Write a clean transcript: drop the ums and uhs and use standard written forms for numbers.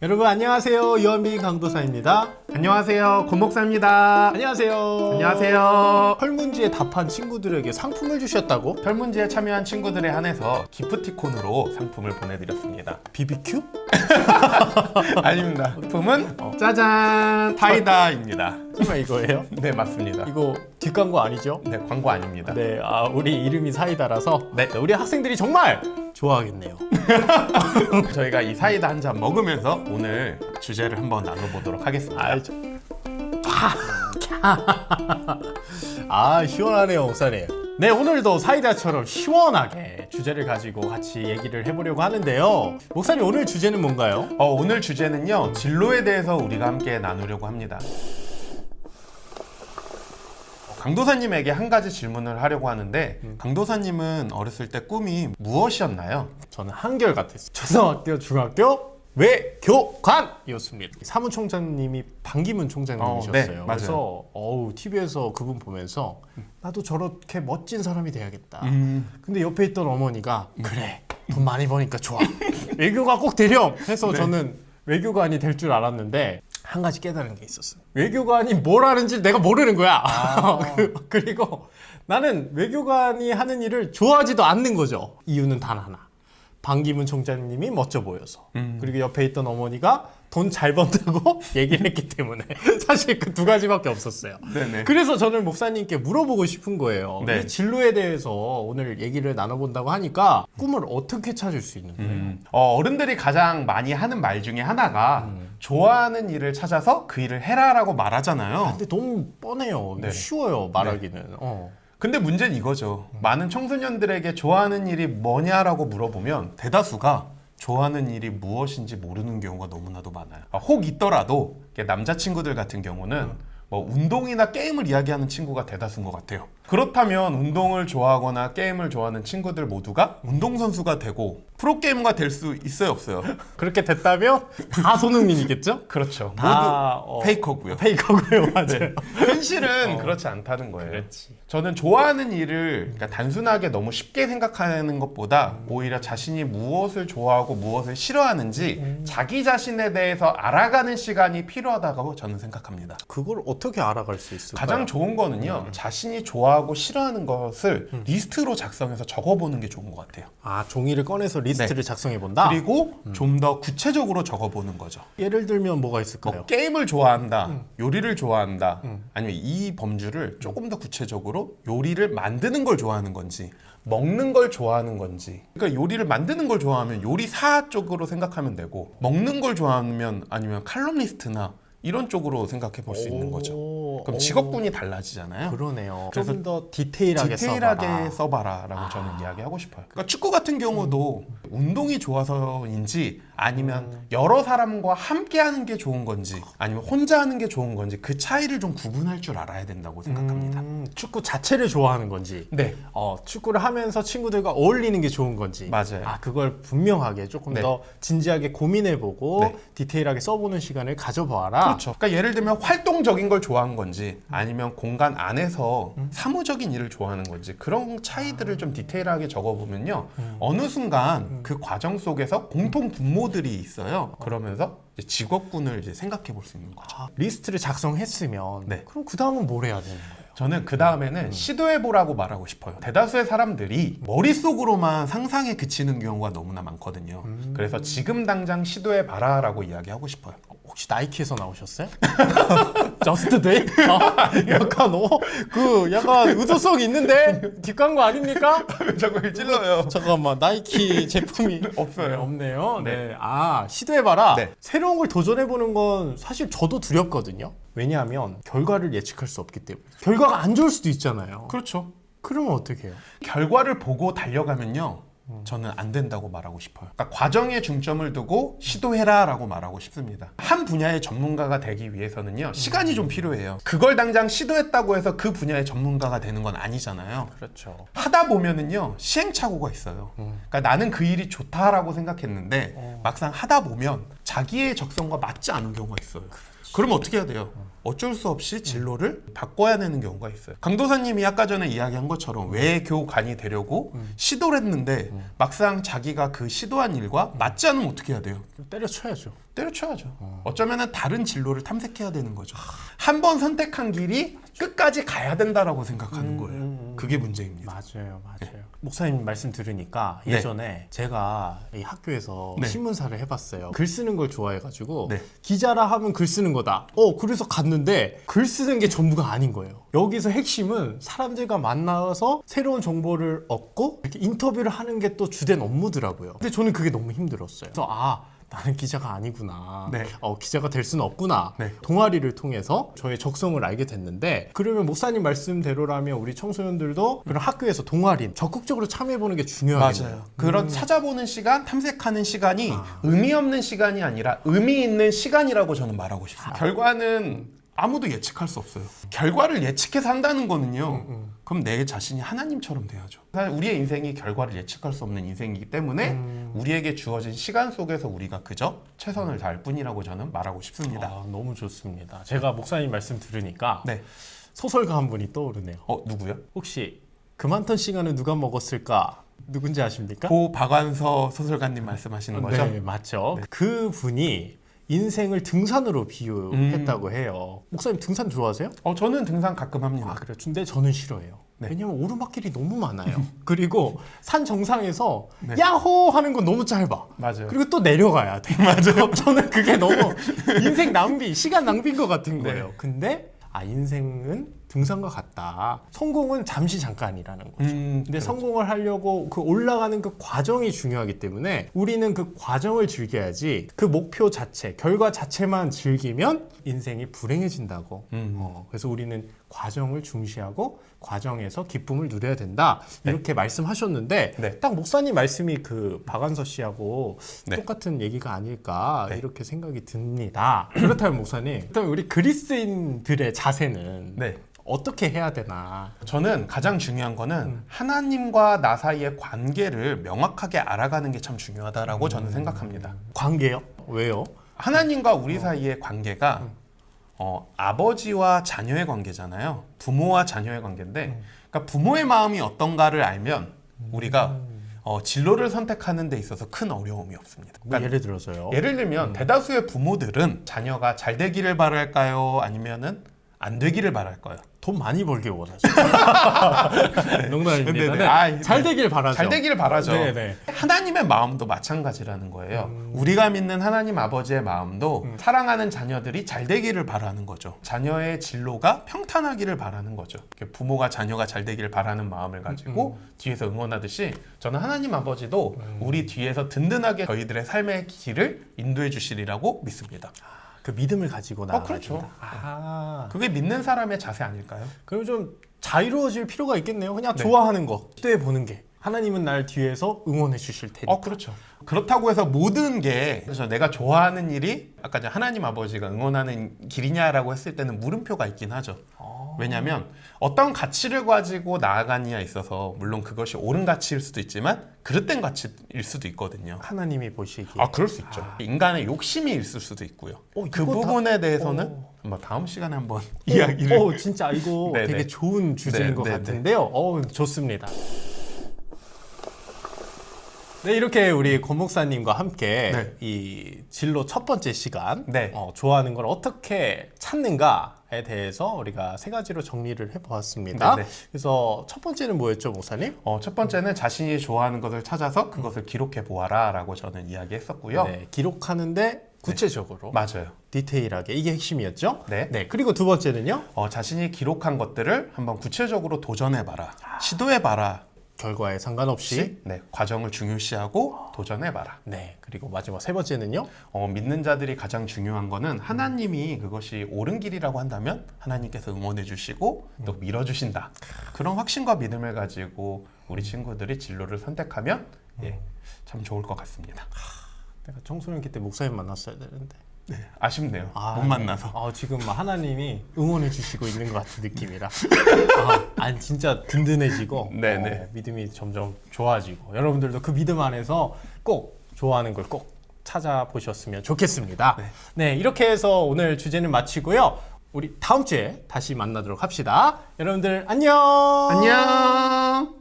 여러분 안녕하세요. 유한빈 강도사입니다. 안녕하세요. 권목사입니다. 안녕하세요. 안녕하세요. 설문지에 답한 친구들에게 상품을 주셨다고? 설문지에 참여한 친구들에 한해서 기프티콘으로 상품을 보내드렸습니다. BBQ? 아닙니다. 상품은 짜잔 타이다입니다. 정말 이거예요? 네, 맞습니다. 이거 뒷광고 아니죠? 네, 광고 아닙니다. 네, 우리 이름이 사이다라서 네. 우리 학생들이 정말 좋아하겠네요. 저희가 이 사이다 한 잔 먹으면서 오늘 주제를 한번 나눠보도록 하겠습니다. 알죠. 시원하네요, 목사님. 네, 오늘도 사이다처럼 시원하게 주제를 가지고 같이 얘기를 해보려고 하는데요. 목사님, 오늘 주제는 뭔가요? 오늘 주제는요, 진로에 대해서 우리가 함께 나누려고 합니다. 강도사님에게 한 가지 질문을 하려고 하는데, 강도사님은 어렸을 때 꿈이 무엇이었나요? 저는 한결같았어요. 초등학교, 중학교 외교관이었습니다. 사무총장님이 반기문 총장님이셨어요. 네, 맞아요. 그래서 TV에서 그분 보면서 나도 저렇게 멋진 사람이 돼야겠다. 근데 옆에 있던 어머니가 그래, 돈 많이 버니까 좋아. 외교가 꼭 되렴 해서 네. 저는 외교관이 될 줄 알았는데 한 가지 깨달은 게 있었어요. 외교관이 뭘 하는지 내가 모르는 거야. 그리고 나는 외교관이 하는 일을 좋아하지도 않는 거죠. 이유는 단 하나. 반기문 총장님이 멋져 보여서. 그리고 옆에 있던 어머니가 돈 잘 번다고 얘기를 했기 때문에 사실 그 두 가지밖에 없었어요. 네네. 그래서 저는 목사님께 물어보고 싶은 거예요. 네. 이 진로에 대해서 오늘 얘기를 나눠본다고 하니까 꿈을 어떻게 찾을 수 있는 거예요? 어른들이 가장 많이 하는 말 중에 하나가 좋아하는 일을 찾아서 그 일을 해라라고 말하잖아요. 근데 너무 뻔해요. 네. 쉬워요, 말하기는. 근데 문제는 이거죠. 많은 청소년들에게 좋아하는 일이 뭐냐라고 물어보면 대다수가 좋아하는 일이 무엇인지 모르는 경우가 너무나도 많아요. 혹 있더라도 남자친구들 같은 경우는 뭐 운동이나 게임을 이야기하는 친구가 대다수인 것 같아요. 그렇다면 운동을 좋아하거나 게임을 좋아하는 친구들 모두가 운동선수가 되고 프로게이머가 될 수 있어요, 없어요? 그렇게 됐다면 다 손흥민이겠죠? 그렇죠. 다, 모두 페이커고요. 페이커고요, 맞아요. 현실은 그렇지 않다는 거예요. 그렇지. 저는 좋아하는 일을 단순하게 너무 쉽게 생각하는 것보다 오히려 자신이 무엇을 좋아하고 무엇을 싫어하는지 자기 자신에 대해서 알아가는 시간이 필요하다고 저는 생각합니다. 그걸 어떻게 알아갈 수 있을까요? 가장 좋은 거는요, 자신이 좋아하고 싫어하는 것을 리스트로 작성해서 적어보는 게 좋은 것 같아요. 종이를 꺼내서 리스트를 작성해 본다. 그리고 좀 더 구체적으로 적어보는 거죠. 예를 들면 뭐가 있을까요? 뭐 게임을 좋아한다, 요리를 좋아한다, 아니면 이 범주를 조금 더 구체적으로 요리를 만드는 걸 좋아하는 건지 먹는 걸 좋아하는 건지. 그러니까 요리를 만드는 걸 좋아하면 요리사 쪽으로 생각하면 되고, 먹는 걸 좋아하면 아니면 칼럼니스트나 이런 쪽으로 생각해 볼 수 있는 거죠. 그럼 직업군이 달라지잖아요. 그러네요. 그래서 좀 더 디테일하게 써봐라라고 저는 이야기하고 싶어요. 그러니까 축구 같은 경우도 운동이 좋아서인지 아니면 여러 사람과 함께 하는 게 좋은 건지 아니면 혼자 하는 게 좋은 건지 그 차이를 좀 구분할 줄 알아야 된다고 생각합니다. 축구 자체를 좋아하는 건지, 네, 축구를 하면서 친구들과 어울리는 게 좋은 건지, 맞아요. 그걸 분명하게 조금 네. 더 진지하게 고민해보고 네. 디테일하게 써보는 시간을 가져봐라. 그렇죠. 그러니까 예를 들면 활동적인 걸 좋아하는 건지 아니면 공간 안에서 사무적인 일을 좋아하는 건지 그런 차이들을 좀 디테일하게 적어보면요. 어느 순간 그 과정 속에서 공통 분모들이 있어요. 그러면서 이제 직업군을 이제 생각해 볼 수 있는 거죠. 리스트를 작성했으면 네. 그럼 그 다음은 뭘 해야 되는 거예요? 저는 그 다음에는 시도해보라고 말하고 싶어요. 대다수의 사람들이 머릿속으로만 상상에 그치는 경우가 너무나 많거든요. 그래서 지금 당장 시도해봐라 라고 이야기하고 싶어요. 혹시 나이키에서 나오셨어요? 저스트 데이? 약간 약간 의도성 있는데 뒷광고 아닙니까? 자꾸 찔러요. 잠깐만, 나이키 제품이 없어요. 없네요. 네. 네. 시도해봐라. 네. 새로운 걸 도전해보는 건 사실 저도 두렵거든요. 왜냐하면 결과를 예측할 수 없기 때문에. 결과가 안 좋을 수도 있잖아요. 그렇죠. 그러면 어떻게 해요? 결과를 보고 달려가면요. 저는 안 된다고 말하고 싶어요. 그러니까 과정에 중점을 두고 시도해라 라고 말하고 싶습니다. 한 분야의 전문가가 되기 위해서는요, 시간이 좀 필요해요. 그걸 당장 시도했다고 해서 그 분야의 전문가가 되는 건 아니잖아요. 그렇죠. 하다 보면은요, 시행착오가 있어요. 그러니까 나는 그 일이 좋다라고 생각했는데 막상 하다 보면 자기의 적성과 맞지 않은 경우가 있어요. 그러면 어떻게 해야 돼요? 어쩔 수 없이 진로를 바꿔야 되는 경우가 있어요. 강도사님이 아까 전에 이야기한 것처럼 외교관이 되려고 시도를 했는데 막상 자기가 그 시도한 일과 맞지 않으면 어떻게 해야 돼요? 때려쳐야죠. 때려쳐야죠. 어쩌면 다른 진로를 탐색해야 되는 거죠. 한 번 선택한 길이 끝까지 가야 된다라고 생각하는 거예요. 그게 문제입니다. 맞아요. 목사님 말씀 들으니까 네. 예전에 제가 이 학교에서 네. 신문사를 해봤어요. 글 쓰는 걸 좋아해가지고 네. 기자라 하면 글 쓰는 거다. 그래서 갔는데 글 쓰는 게 전부가 아닌 거예요. 여기서 핵심은 사람들과 만나서 새로운 정보를 얻고 이렇게 인터뷰를 하는 게 또 주된 업무더라고요. 근데 저는 그게 너무 힘들었어요. 그래서 나는 기자가 아니구나. 네. 기자가 될 수는 없구나. 네. 동아리를 통해서 저의 적성을 알게 됐는데, 그러면 목사님 말씀대로라면 우리 청소년들도 그런 학교에서 동아리 적극적으로 참여해보는 게 중요하겠네요. 맞아요. 그런 찾아보는 시간, 탐색하는 시간이 의미 없는 시간이 아니라 의미 있는 시간이라고 저는 말하고 싶습니다. 결과는 아무도 예측할 수 없어요. 결과를 예측해서 한다는 거는요. 그럼 내 자신이 하나님처럼 돼야죠. 사실 우리의 인생이 결과를 예측할 수 없는 인생이기 때문에 우리에게 주어진 시간 속에서 우리가 그저 최선을 다할 뿐이라고 저는 말하고 싶습니다. 너무 좋습니다. 제가 목사님 말씀 들으니까 네. 소설가 한 분이 떠오르네요. 누구요? 혹시 그 많던 시간을 누가 먹었을까? 누군지 아십니까? 고 박완서 소설가님 말씀하시는 거죠? 네, 맞죠. 그 분이 인생을 등산으로 비유했다고 해요. 목사님 등산 좋아하세요? 저는 등산 가끔 합니다. 그래요. 근데 저는 싫어해요. 네. 왜냐면 오르막길이 너무 많아요. 그리고 산 정상에서 네. 야호 하는 건 너무 짧아. 맞아요. 그리고 또 내려가야 돼. 맞아요. 저는 그게 너무 인생 낭비, 시간 낭비인 것 같은 거예요. 네. 근데 인생은 등산과 같다. 성공은 잠시 잠깐이라는 거죠. 근데 그렇죠. 성공을 하려고 그 올라가는 그 과정이 중요하기 때문에 우리는 그 과정을 즐겨야지 그 목표 자체, 결과 자체만 즐기면 인생이 불행해진다고. 그래서 우리는 과정을 중시하고 과정에서 기쁨을 누려야 된다. 이렇게 말씀하셨는데 네. 딱 목사님 말씀이 그 박완서 씨하고 네. 똑같은 얘기가 아닐까 네. 이렇게 생각이 듭니다. 그렇다면 목사님, 일단 우리 그리스인들의 자세는 네. 어떻게 해야 되나? 저는 가장 중요한 거는 하나님과 나 사이의 관계를 명확하게 알아가는 게 참 중요하다라고 저는 생각합니다. 관계요? 왜요? 하나님과 우리 사이의 관계가 아버지와 자녀의 관계잖아요. 부모와 자녀의 관계인데, 그러니까 부모의 마음이 어떤가를 알면 우리가 진로를 선택하는 데 있어서 큰 어려움이 없습니다. 뭐 그러니까 예를 들어서요. 예를 들면 대다수의 부모들은 자녀가 잘 되기를 바랄까요? 아니면은 안 되기를 바랄까요? 돈 많이 벌길 원하죠. 농담입니다. 네네. 잘 되길 바라죠. 잘 되기를 바라죠. 네네. 하나님의 마음도 마찬가지라는 거예요. 우리가 믿는 하나님 아버지의 마음도 사랑하는 자녀들이 잘 되기를 바라는 거죠. 자녀의 진로가 평탄하기를 바라는 거죠. 부모가 자녀가 잘 되기를 바라는 마음을 가지고 뒤에서 응원하듯이 저는 하나님 아버지도 우리 뒤에서 든든하게 저희들의 삶의 길을 인도해 주시리라고 믿습니다. 그 믿음을 가지고 나아가야 그렇죠. 된다. 그게 믿는 사람의 자세 아닐까요? 그럼 좀 자유로워질 필요가 있겠네요. 그냥 좋아하는 거 시도해 보는 게. 하나님은 날 뒤에서 응원해 주실 테니까. 그렇죠. 그렇다고 해서 모든 게 그래서 내가 좋아하는 일이 아까 전 하나님 아버지가 응원하는 길이냐라고 했을 때는 물음표가 있긴 하죠. 왜냐하면 어떤 가치를 가지고 나아가느냐에 있어서 물론 그것이 옳은 가치일 수도 있지만 그릇된 가치일 수도 있거든요. 하나님이 보시기에. 그럴 수 있죠. 인간의 욕심이 있을 수도 있고요. 그 이거 부분에 대해서는 한번 다음 시간에 한번 이야기를. 진짜 이거 네네. 되게 좋은 주제인 것 네네. 같은데요. 좋습니다. 네, 이렇게 우리 권 목사님과 함께 네. 이 진로 첫 번째 시간, 네. 좋아하는 걸 어떻게 찾는가에 대해서 우리가 세 가지로 정리를 해보았습니다. 네네. 그래서 첫 번째는 뭐였죠, 목사님? 첫 번째는 자신이 좋아하는 것을 찾아서 그것을 기록해 보아라라고 저는 이야기했었고요. 네, 기록하는데 구체적으로, 맞아요. 디테일하게 이게 핵심이었죠. 네. 그리고 두 번째는요, 자신이 기록한 것들을 한번 구체적으로 도전해봐라, 시도해봐라. 결과에 상관없이. 과정을 중요시하고 도전해봐라. 네, 그리고 마지막 세 번째는요, 믿는 자들이 가장 중요한 거는 하나님이 그것이 옳은 길이라고 한다면 하나님께서 응원해 주시고 또 밀어주신다. 그런 확신과 믿음을 가지고 우리 친구들이 진로를 선택하면 참 좋을 것 같습니다. 내가 청소년기 때 목사님 만났어야 되는데. 아쉽네요. 못 만나서. 지금 하나님이 응원해 주시고 있는 것 같은 느낌이라. 진짜 든든해지고 네네. 믿음이 점점 좋아지고 여러분들도 그 믿음 안에서 꼭 좋아하는 걸 꼭 찾아보셨으면 좋겠습니다. 네, 이렇게 해서 오늘 주제는 마치고요. 우리 다음 주에 다시 만나도록 합시다. 여러분들 안녕. 안녕.